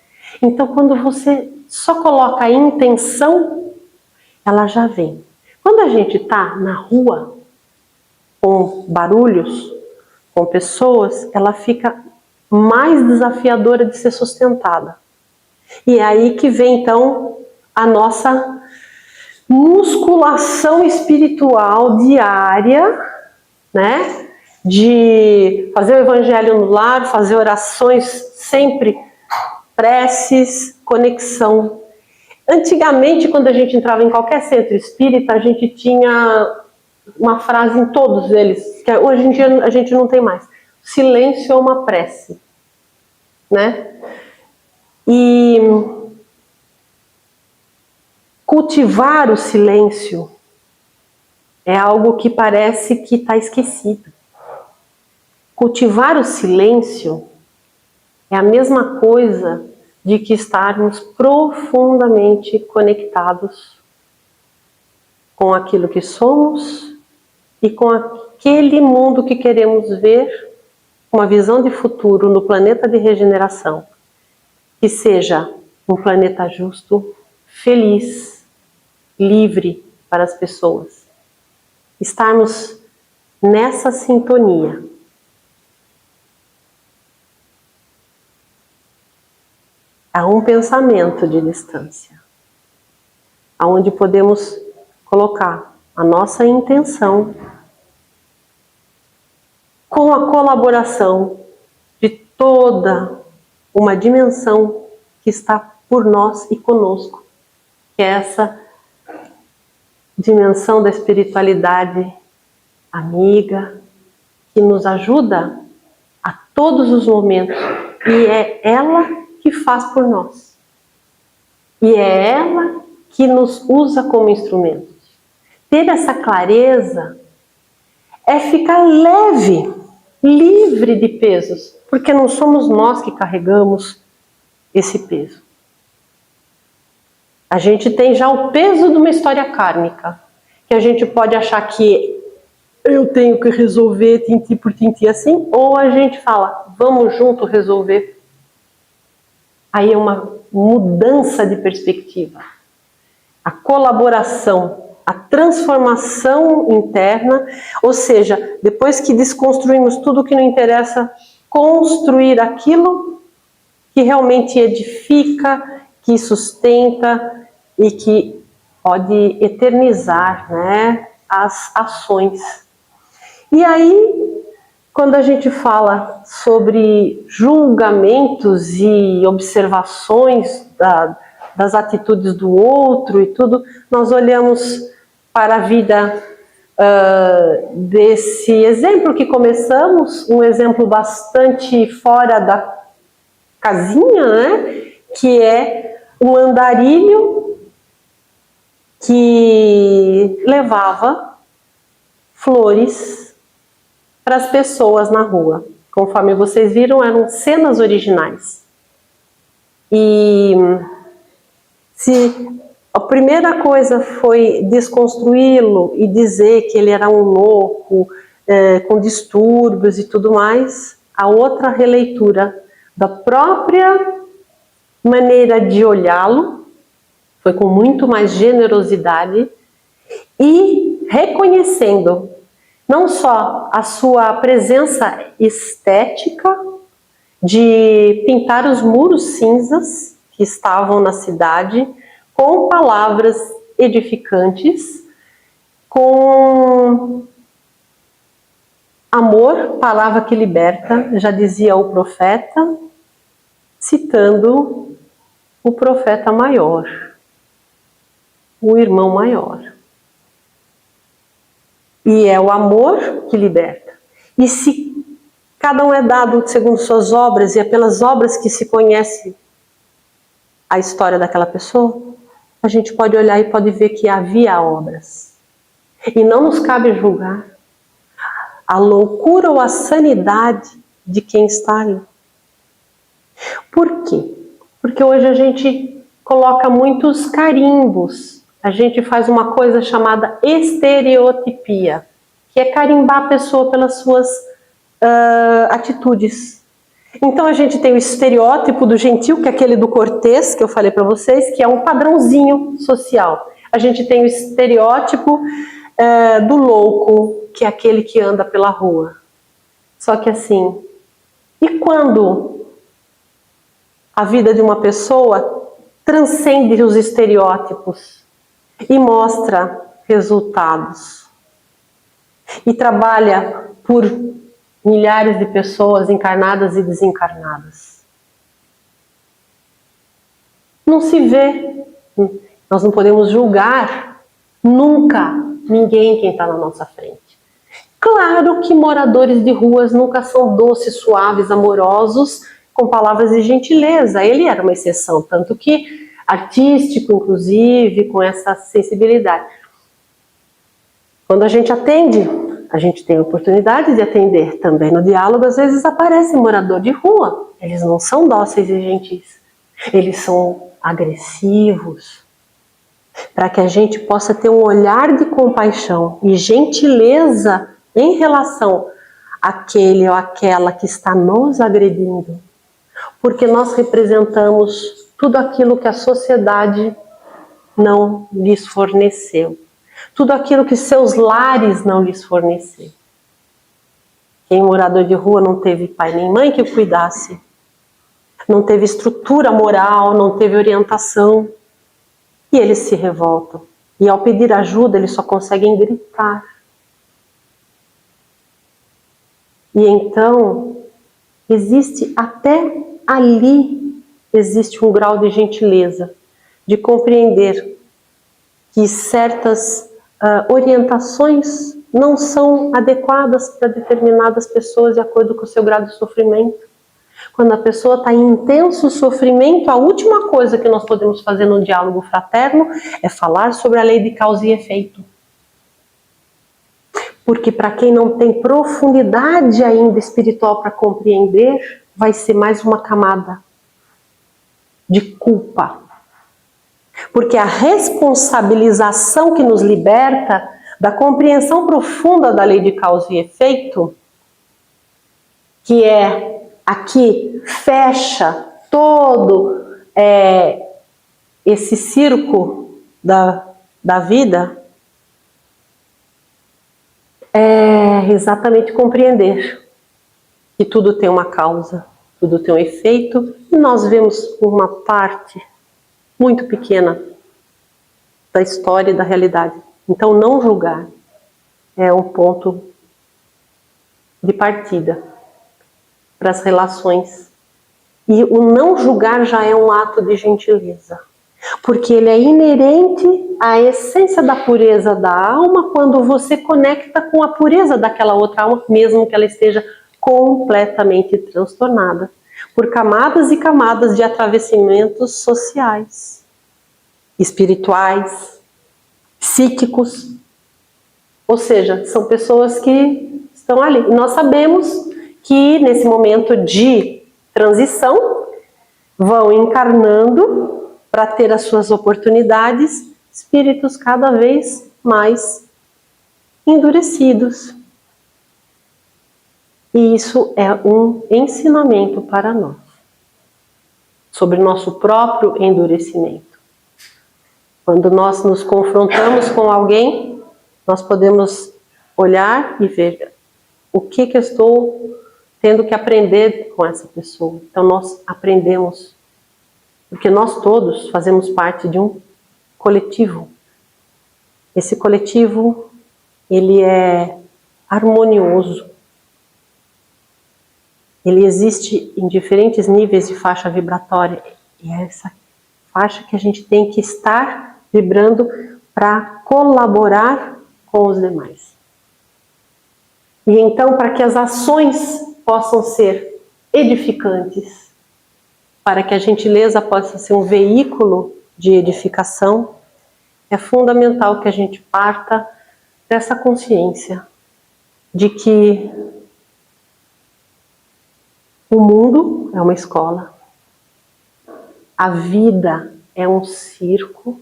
Então, quando você só coloca a intenção, ela já vem. Quando a gente está na rua, com barulhos, com pessoas, ela fica mais desafiadora de ser sustentada. E é aí que vem, então, a nossa musculação espiritual diária, né? De fazer o evangelho no lar, fazer orações sempre, preces, conexão. Antigamente, quando a gente entrava em qualquer centro espírita, a gente tinha uma frase em todos eles, que hoje em dia a gente não tem mais. Silêncio é uma prece, né? E cultivar o silêncio é algo que parece que está esquecido. Cultivar o silêncio é a mesma coisa de que estarmos profundamente conectados com aquilo que somos e com aquele mundo que queremos ver, uma visão de futuro no planeta de regeneração, que seja um planeta justo, feliz, livre para as pessoas. Estarmos nessa sintonia. Há um pensamento de distância, onde podemos colocar a nossa intenção com a colaboração de toda uma dimensão que está por nós e conosco, que é essa dimensão da espiritualidade amiga, que nos ajuda a todos os momentos, e é ela que faz por nós. E é ela que nos usa como instrumentos. Ter essa clareza é ficar leve, livre de pesos, porque não somos nós que carregamos esse peso. A gente tem já o peso de uma história kármica, que a gente pode achar que eu tenho que resolver tintim por tintim assim, ou a gente fala, vamos junto resolver. Aí é uma mudança de perspectiva. A colaboração, a transformação interna, ou seja, depois que desconstruímos tudo que não interessa, construir aquilo que realmente edifica, que sustenta e que pode eternizar, né, as ações. E aí, quando a gente fala sobre julgamentos e observações das atitudes do outro e tudo, nós olhamos para a vida desse exemplo que começamos, um exemplo bastante fora da casinha, né? Que é um andarilho que levava flores para as pessoas na rua. Conforme vocês viram, eram cenas originais. E se a primeira coisa foi desconstruí-lo e dizer que ele era um louco, com distúrbios e tudo mais, a outra releitura da própria maneira de olhá-lo foi com muito mais generosidade e reconhecendo não só a sua presença estética de pintar os muros cinzas que estavam na cidade com palavras edificantes, com amor, palavra que liberta, já dizia o profeta, citando o profeta maior, o irmão maior. E é o amor que liberta. E se cada um é dado segundo suas obras, e é pelas obras que se conhece a história daquela pessoa, a gente pode olhar e pode ver que havia obras. E não nos cabe julgar a loucura ou a sanidade de quem está ali. Por quê? Porque hoje a gente coloca muitos carimbos. A gente faz uma coisa chamada estereotipia, que é carimbar a pessoa pelas suas atitudes. Então a gente tem o estereótipo do gentil, que é aquele do cortês, que eu falei para vocês, que é um padrãozinho social. A gente tem o estereótipo do louco, que é aquele que anda pela rua. Só que assim, e quando a vida de uma pessoa transcende os estereótipos e mostra resultados e trabalha por milhares de pessoas encarnadas e desencarnadas? Não se vê. Nós não podemos julgar nunca ninguém quem está na nossa frente. Claro que moradores de ruas nunca são doces, suaves, amorosos, com palavras de gentileza. Ele era uma exceção, tanto que artístico, inclusive, com essa sensibilidade. Quando a gente atende, a gente tem a oportunidade de atender também no diálogo, às vezes aparece morador de rua. Eles não são dóceis e gentis. Eles são agressivos. Para que a gente possa ter um olhar de compaixão e gentileza em relação àquele ou àquela que está nos agredindo. Porque nós representamos tudo aquilo que a sociedade não lhes forneceu. Tudo aquilo que seus lares não lhes forneceram. Quem morador de rua não teve pai nem mãe que o cuidasse. Não teve estrutura moral, não teve orientação. E eles se revoltam. E ao pedir ajuda, eles só conseguem gritar. E então, existe até ali, existe um grau de gentileza, de compreender que certas orientações não são adequadas para determinadas pessoas de acordo com o seu grau de sofrimento. Quando a pessoa está em intenso sofrimento, a última coisa que nós podemos fazer no diálogo fraterno é falar sobre a lei de causa e efeito. Porque para quem não tem profundidade ainda espiritual para compreender, vai ser mais uma camada de culpa. Porque a responsabilização que nos liberta da compreensão profunda da lei de causa e efeito, que é aqui fecha todo esse circo da vida, é exatamente compreender que tudo tem uma causa, tudo tem um efeito, e nós vemos uma parte muito pequena da história e da realidade. Então, não julgar é um ponto de partida para as relações. E o não julgar já é um ato de gentileza, porque ele é inerente à essência da pureza da alma quando você conecta com a pureza daquela outra alma, mesmo que ela esteja completamente transtornada por camadas e camadas de atravessamentos sociais, espirituais, psíquicos. Ou seja, são pessoas que estão ali. E nós sabemos que nesse momento de transição vão encarnando para ter as suas oportunidades espíritos cada vez mais endurecidos. E isso é um ensinamento para nós sobre nosso próprio endurecimento. Quando nós nos confrontamos com alguém, nós podemos olhar e ver o que eu estou tendo que aprender com essa pessoa. Então nós aprendemos, porque nós todos fazemos parte de um coletivo. Esse coletivo, ele é harmonioso. Ele existe em diferentes níveis de faixa vibratória. E é essa faixa que a gente tem que estar vibrando para colaborar com os demais. E então, para que as ações possam ser edificantes, para que a gentileza possa ser um veículo de edificação, é fundamental que a gente parta dessa consciência de que o mundo é uma escola, a vida é um circo,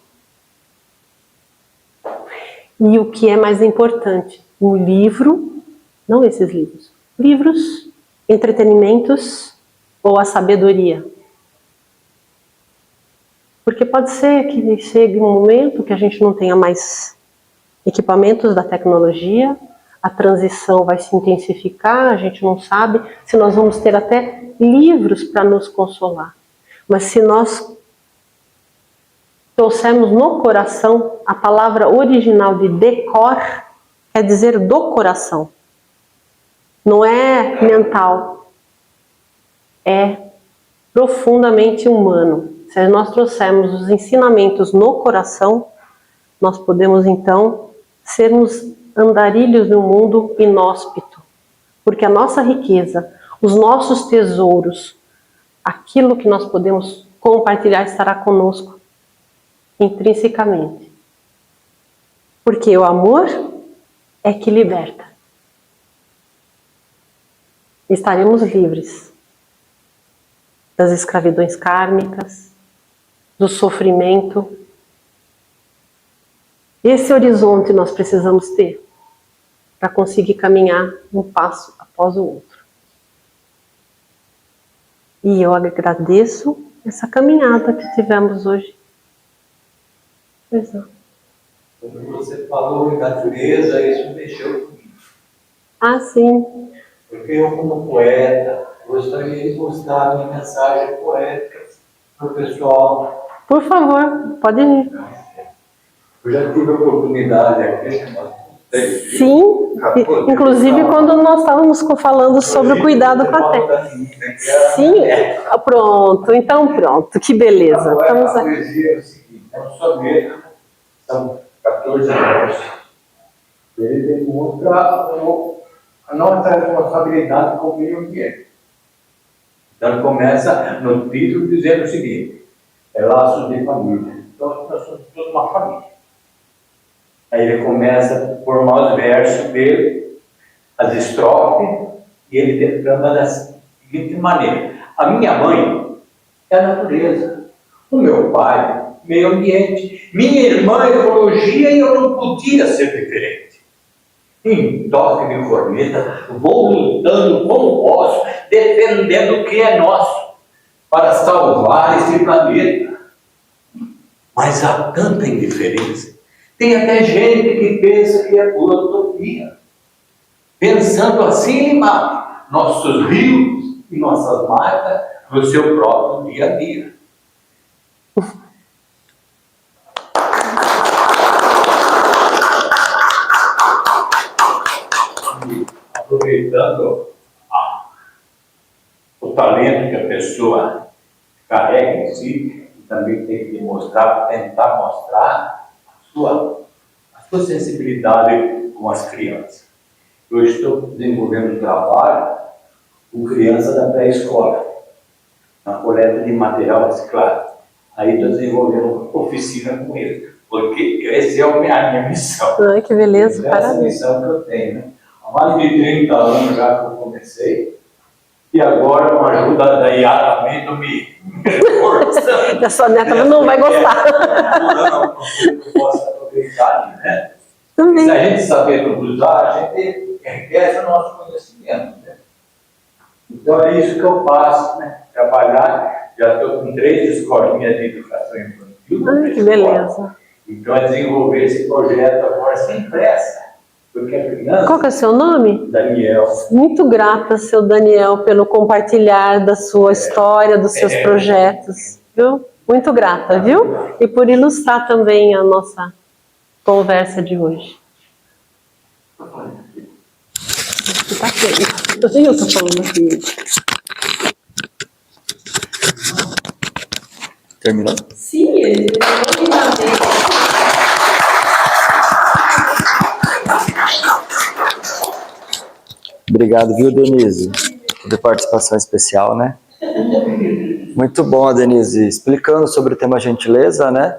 e o que é mais importante, um livro, não esses livros, entretenimentos ou a sabedoria. Porque pode ser que chegue um momento que a gente não tenha mais equipamentos da tecnologia, a transição vai se intensificar, a gente não sabe se nós vamos ter até livros para nos consolar. Mas se nós trouxermos no coração, a palavra original de decor quer dizer do coração. Não é mental, é profundamente humano. Se nós trouxermos os ensinamentos no coração, nós podemos então sermos andarilhos no mundo inóspito. Porque a nossa riqueza, os nossos tesouros, aquilo que nós podemos compartilhar estará conosco intrinsecamente. Porque o amor é que liberta. Estaremos livres das escravidões kármicas, do sofrimento. Esse horizonte nós precisamos ter para conseguir caminhar um passo após o outro. E eu agradeço essa caminhada que tivemos hoje. Exato. Quando você falou em natureza, isso mexeu comigo. Ah, sim. Porque eu, como poeta, gostaria de mostrar a minha mensagem poética para o pessoal. Por favor, pode ir. Eu já tive a oportunidade aqui, Sim, inclusive quando nós estávamos falando sobre o cuidado com a terra. Sim, pronto, então pronto, que beleza. Agora, Estamos a poesia é o seguinte, é um soneto, são 14 versos. Ele demonstra a nossa responsabilidade com o meio ambiente. Então ele começa no título dizendo o seguinte, é laços de família. Então nós somos toda uma família. Aí ele começa a formar os versos dele, as estrofes, e ele declama da seguinte maneira. A minha mãe é a natureza. O meu pai, meio ambiente. Minha irmã, ecologia, e eu não podia ser diferente. Em toque de corneta, vou lutando como posso, defendendo o que é nosso, para salvar esse planeta. Mas há tanta indiferença. Tem até gente que pensa que é pura utopia. Pensando assim, limar nossos rios e nossas matas no seu próprio dia a dia. E, aproveitando o talento que a pessoa carrega em si, também tem que tentar mostrar a sua sensibilidade com as crianças. Eu estou desenvolvendo um trabalho com crianças da pré-escola, na coleta de material reciclado. Aí estou desenvolvendo uma oficina com eles, porque essa é a minha missão. Ai, que beleza, Essa parabéns. missão que eu tenho, né? Há mais de 30 anos já que eu comecei, e agora com a ajuda da Yara também estou me reforçando. A sua neta não vai gostar. Não, eu posso aproveitar, né? Também. Se a gente saber usar, a gente enriquece o nosso conhecimento, né? Então é isso que eu faço, né? Trabalhar, já estou com 3 escolinhas de educação infantil. Ai, que beleza. Então é desenvolver esse projeto agora sem pressa, porque a criança... Qual que é o seu nome? Daniel. Muito grata, seu Daniel, pelo compartilhar da sua história, dos seus projetos, viu? Muito grata, viu? E por ilustrar também a nossa conversa de hoje. Tá feio. Eu tô falando aqui. Terminou? Sim, ele Obrigado, viu, Denise? De participação especial, né? Muito bom, Denise. Explicando sobre o tema gentileza, né?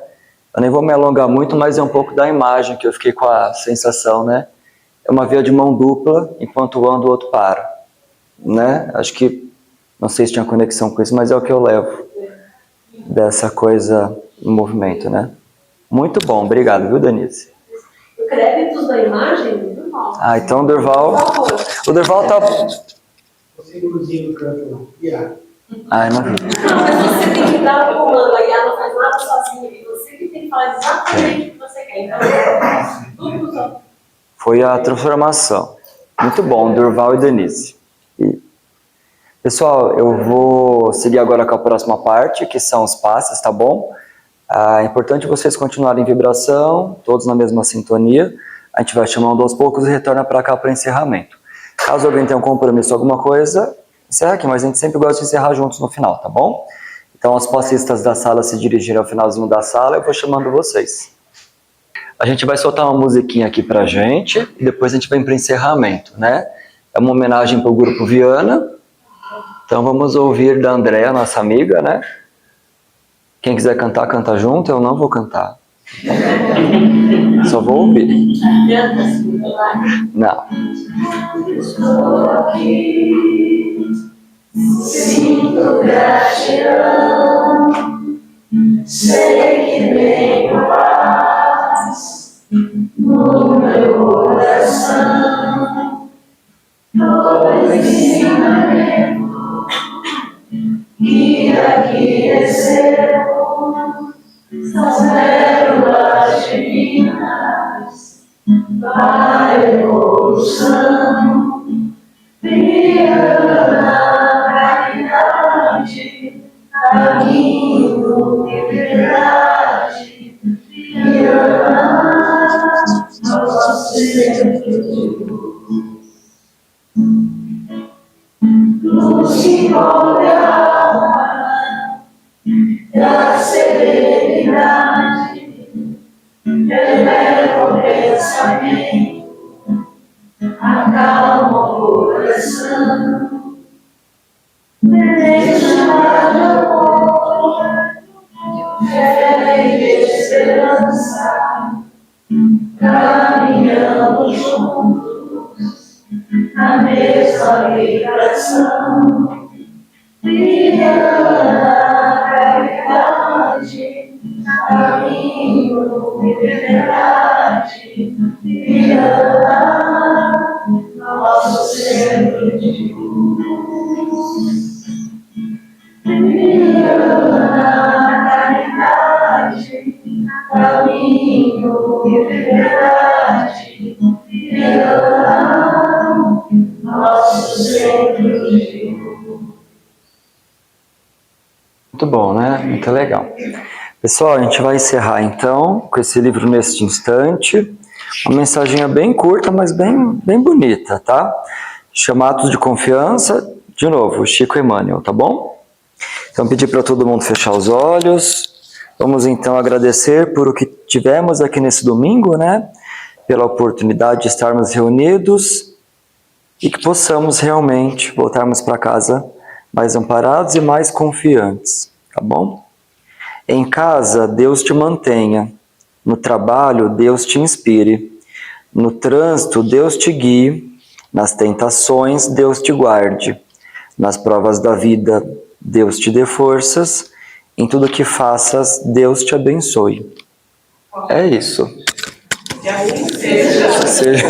Eu nem vou me alongar muito, mas é um pouco da imagem que eu fiquei com a sensação, né? É uma via de mão dupla, enquanto um anda, o outro para. Né? Acho que, não sei se tinha conexão com isso, mas é o que eu levo dessa coisa em movimento, né? Muito bom, obrigado, viu, Denise? Créditos da imagem, Durval. Ah, então o Durval tá... Você inclusive canto Yara. Ai, não vi. Não, mas você tem que dar o comando, a Yara não faz nada sozinha, e você que tem que falar exatamente o que você quer. Então, tudo só. Foi a transformação. Muito bom, Durval e Denise. Pessoal, eu vou seguir agora com a próxima parte, que são os passes, tá bom? É importante vocês continuarem em vibração, todos na mesma sintonia. A gente vai chamando aos poucos e retorna para cá para o encerramento. Caso alguém tenha um compromisso, alguma coisa, encerra aqui, mas a gente sempre gosta de encerrar juntos no final, tá bom? Então, os passistas da sala se dirigirem ao finalzinho da sala, eu vou chamando vocês. A gente vai soltar uma musiquinha aqui pra gente, e depois a gente vai para o encerramento, né? É uma homenagem para o Grupo Viana. Então, vamos ouvir da Andréa, nossa amiga, né? Quem quiser cantar, canta junto, eu não vou cantar. Só vou ouvir. Não. Estou aqui, sinto gratidão, sei que tenho paz no meu coração, todo ensinamento que aqui recebo são pérolas divinas para evolução, brilhando na realidade, caminho de verdade, brilhando sempre de luz que envolve a alma da serenidade, eleva o pensamento, acalma o coração, deixa de amor, fé e esperança, caminhamos juntos na mesma vibração, brilhando na caridade, caminho de liberdade, brilhando nosso centro de luz, brilhando na caridade, caminho de liberdade, brilhando nosso centro de luz. Muito bom, né? Muito legal. Pessoal, a gente vai encerrar então com esse livro neste instante. Uma mensagem bem curta, mas bem bonita, tá? Chama Atos de Confiança, de novo, Chico Emmanuel, tá bom? Então, pedir para todo mundo fechar os olhos. Vamos então agradecer por o que tivemos aqui nesse domingo, né? Pela oportunidade de estarmos reunidos e que possamos realmente voltarmos para casa mais amparados e mais confiantes, tá bom? Em casa, Deus te mantenha. No trabalho, Deus te inspire. No trânsito, Deus te guie. Nas tentações, Deus te guarde. Nas provas da vida, Deus te dê forças. Em tudo que faças, Deus te abençoe. É isso. Que assim seja. Seja.